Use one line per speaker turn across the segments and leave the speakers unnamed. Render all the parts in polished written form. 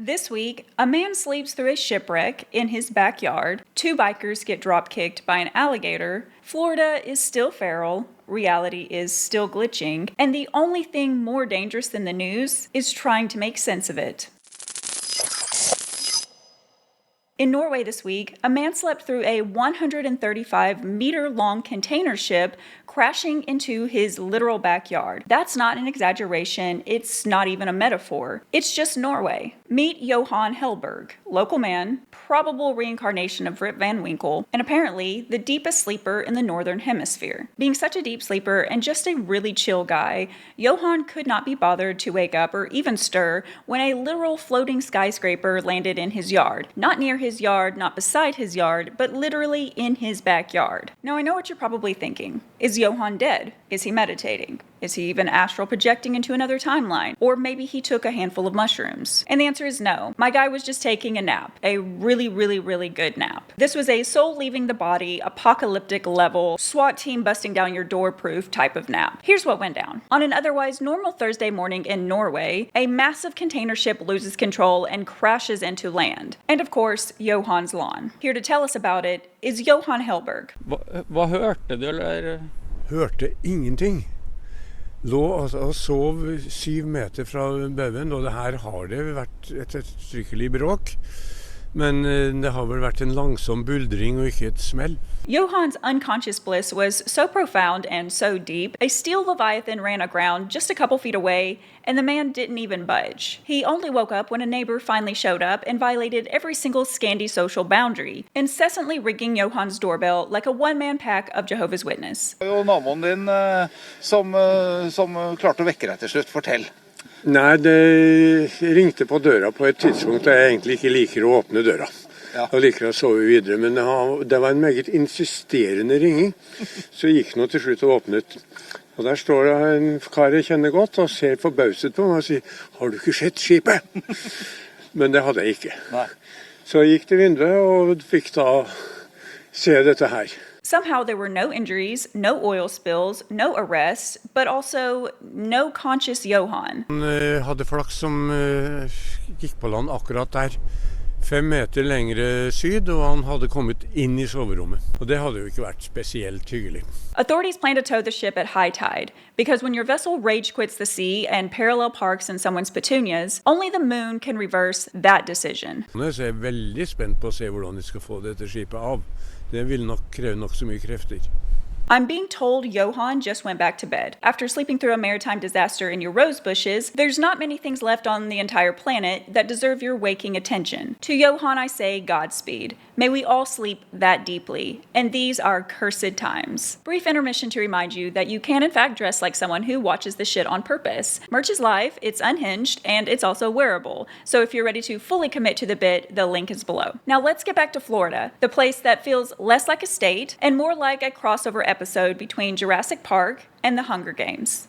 This week, a man sleeps through a shipwreck in his backyard, 2 bikers get drop-kicked by an alligator, Florida is still feral, reality is still glitching, and the only thing more dangerous than the news is trying to make sense of it. In Norway this week, a man slept through a 135-meter-long container ship crashing into his literal backyard. That's not an exaggeration, it's not even a metaphor. It's just Norway. Meet Johan Helberg, local man, probable reincarnation of Rip Van Winkle, and apparently the deepest sleeper in the Northern Hemisphere. Being such a deep sleeper and just a really chill guy, Johan could not be bothered to wake up or even stir when a literal floating skyscraper landed in his yard. Not near his yard, not beside his yard, but literally in his backyard. Now I know what you're probably thinking. Is Johan dead? Is he meditating? Is he even astral projecting into another timeline? Or maybe he took a handful of mushrooms? And the answer is no. My guy was just taking a nap. A really good nap. This was a soul leaving the body, apocalyptic level, SWAT team busting down your door proof type of nap. Here's what went down. On an otherwise normal Thursday morning in Norway, a massive container ship loses control and crashes into land. And of course, Johan's lawn. Here to tell us about it is Johan Helberg.
Hva hørte du, eller?
Hørte ingenting. Lå og sov 7 meter fra baugen, og det her har det vært et ettertrykkelig bråk. Men det har vel vært en langsom buldring og ikke et smell.
Johan's unconscious bliss was so profound and so deep, a steel leviathan ran aground just a couple feet away, and the man didn't even budge. He only woke up when a neighbor finally showed up and violated every single Scandi social boundary, incessantly ringing Johan's doorbell like a one-man pack of Jehovah's Witness.
Og naboen din som klarte å vekke deg til slutt, fortell.
Nei, det ringte på døra på et tidspunkt da jeg egentlig ikke liker å åpne døra.
Ja.
Og liker å sove videre, men det var en meget insisterende ringing, så jeg gikk nå til slutt og åpnet. Og der står det en kar jeg kjenner godt og ser forbauset på meg og sier, har du ikke sett skipet? Men det hadde jeg ikke.
Nei.
Så jeg gikk til vinduet og fikk da se dette her.
Somehow there were no injuries, no oil spills, no arrests, but also no conscious Johan.
Han hadde flaks som gikk på land akkurat der. 5 meter lengre syd, og han hadde kommet inn i soverommet. Og det hadde jo ikke vært spesielt hyggelig.
Authorities plan to tow the ship at high tide, because when your vessel rage quits the sea and parallel parks in someone's petunias, only the moon can reverse that decision.
Så jeg er veldig spent på å se hvordan de skal få dette skipet av. Det vil nok kreve nok så mye krefter.
I'm being told Johan just went back to bed. After sleeping through a maritime disaster in your rose bushes, there's not many things left on the entire planet that deserve your waking attention. To Johan I say Godspeed. May we all sleep that deeply. And these are cursed times. Brief intermission to remind you that you can in fact dress like someone who watches the shit on purpose. Merch is live, it's unhinged, and it's also wearable. So if you're ready to fully commit to the bit, the link is below. Now let's get back to Florida, the place that feels less like a state and more like a crossover episode between Jurassic Park and the Hunger Games.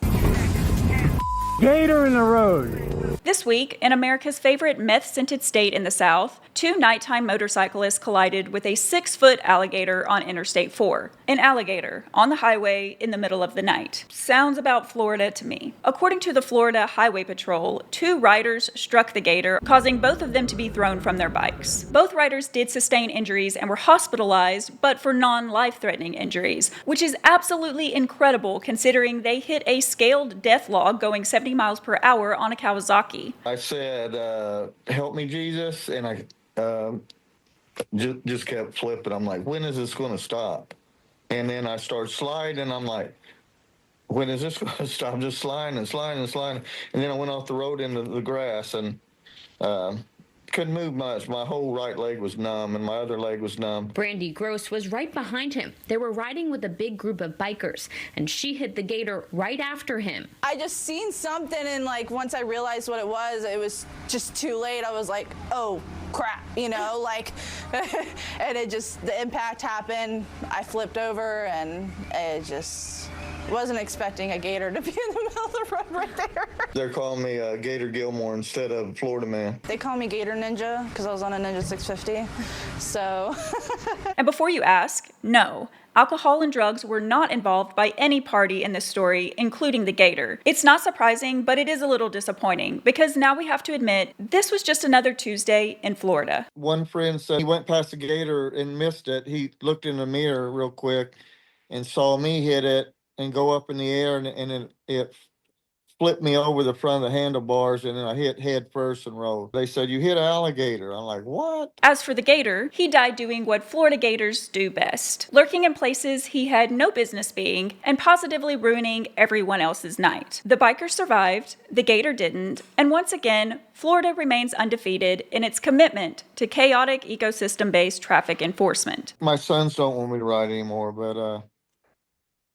Gator in the road.
This week, in America's favorite meth-scented state in the South, 2 nighttime motorcyclists collided with a 6-foot alligator on Interstate 4. An alligator on the highway in the middle of the night. Sounds about Florida to me. According to the Florida Highway Patrol, 2 riders struck the gator, causing both of them to be thrown from their bikes. Both riders did sustain injuries and were hospitalized, but for non-life-threatening injuries, which is absolutely incredible considering they hit a scaled death log going 70 miles per hour on a Kawasaki.
I said, help me, Jesus, and I just kept flipping. I'm like, when is this going to stop? And then I start sliding, and I'm like, when is this going to stop? I'm just sliding. And then I went off the road into the grass and couldn't move much. My whole right leg was numb, and my other leg was numb.
Brandy Gross was right behind him. They were riding with a big group of bikers, and she hit the gator right after him.
I just seen something, and like once I realized what it was just too late. I was like, oh crap, like, and the impact happened. I flipped over, and it Wasn't expecting a gator to be in the middle of the road right there.
They're calling me Gator Gilmore instead of Florida Man.
They call me Gator Ninja because I was on a Ninja 650. So.
And before you ask, no. Alcohol and drugs were not involved by any party in this story, including the Gator. It's not surprising, but it is a little disappointing, because now we have to admit, this was just another Tuesday in Florida.
One friend said he went past the Gator and missed it. He looked in the mirror real quick and saw me hit it and go up in the air, and it flipped me over the front of the handlebars, and then I hit head first and rolled. They said, "You hit an alligator." I'm like, "What?"
As for the Gator, he died doing what Florida Gators do best, lurking in places he had no business being and positively ruining everyone else's night. The bikers survived, the Gator didn't, and once again, Florida remains undefeated in its commitment to chaotic ecosystem-based traffic enforcement.
My sons don't want me to ride anymore, but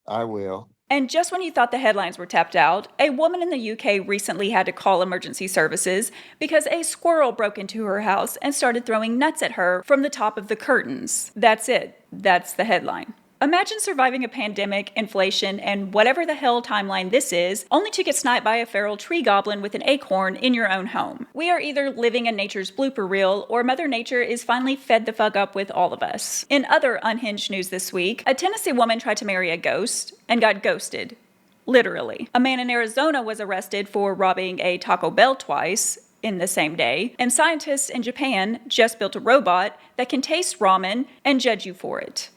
I will.
And just when you thought the headlines were tapped out, a woman in the UK recently had to call emergency services because a squirrel broke into her house and started throwing nuts at her from the top of the curtains. That's it. That's the headline. Imagine surviving a pandemic, inflation, and whatever the hell timeline this is, only to get sniped by a feral tree goblin with an acorn in your own home. We are either living in nature's blooper reel, or Mother Nature is finally fed the fuck up with all of us. In other unhinged news this week, a Tennessee woman tried to marry a ghost and got ghosted. Literally. A man in Arizona was arrested for robbing a Taco Bell twice in the same day, and scientists in Japan just built a robot that can taste ramen and judge you for it.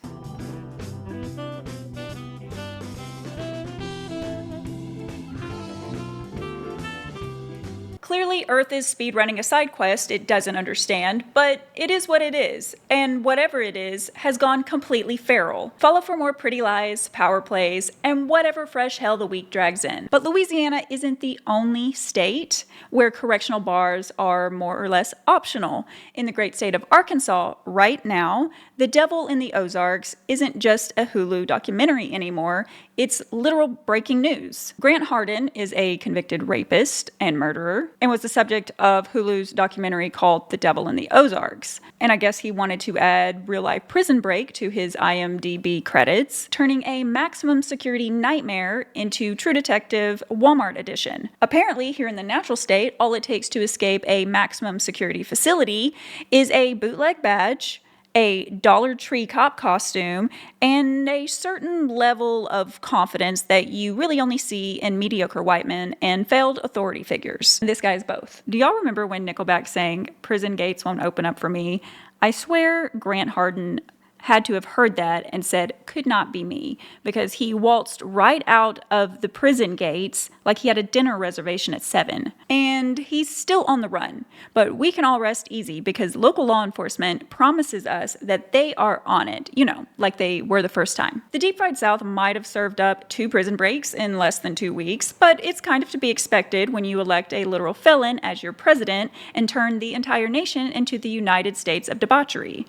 Clearly, Earth is speedrunning a side quest it doesn't understand, but it is what it is, and whatever it is has gone completely feral. Follow for more pretty lies, power plays, and whatever fresh hell the week drags in. But Louisiana isn't the only state where correctional bars are more or less optional. In the great state of Arkansas, right now, The Devil in the Ozarks isn't just a Hulu documentary anymore, it's literal breaking news. Grant Hardin is a convicted rapist and murderer, and was the subject of Hulu's documentary called The Devil in the Ozarks. And I guess he wanted to add real-life Prison Break to his IMDb credits, turning a maximum security nightmare into True Detective Walmart edition. Apparently, here in the natural state, all it takes to escape a maximum security facility is a bootleg badge, a Dollar Tree cop costume, and a certain level of confidence that you really only see in mediocre white men and failed authority figures. This guy's both. Do y'all remember when Nickelback sang, "Prison gates won't open up for me"? I swear Grant Hardin had to have heard that and said, "Could not be me," because he waltzed right out of the prison gates like he had a dinner reservation at 7. And he's still on the run. But we can all rest easy because local law enforcement promises us that they are on it, like they were the first time. The Deep Fried South might have served up 2 prison breaks in less than 2 weeks, but it's kind of to be expected when you elect a literal felon as your president and turn the entire nation into the United States of debauchery.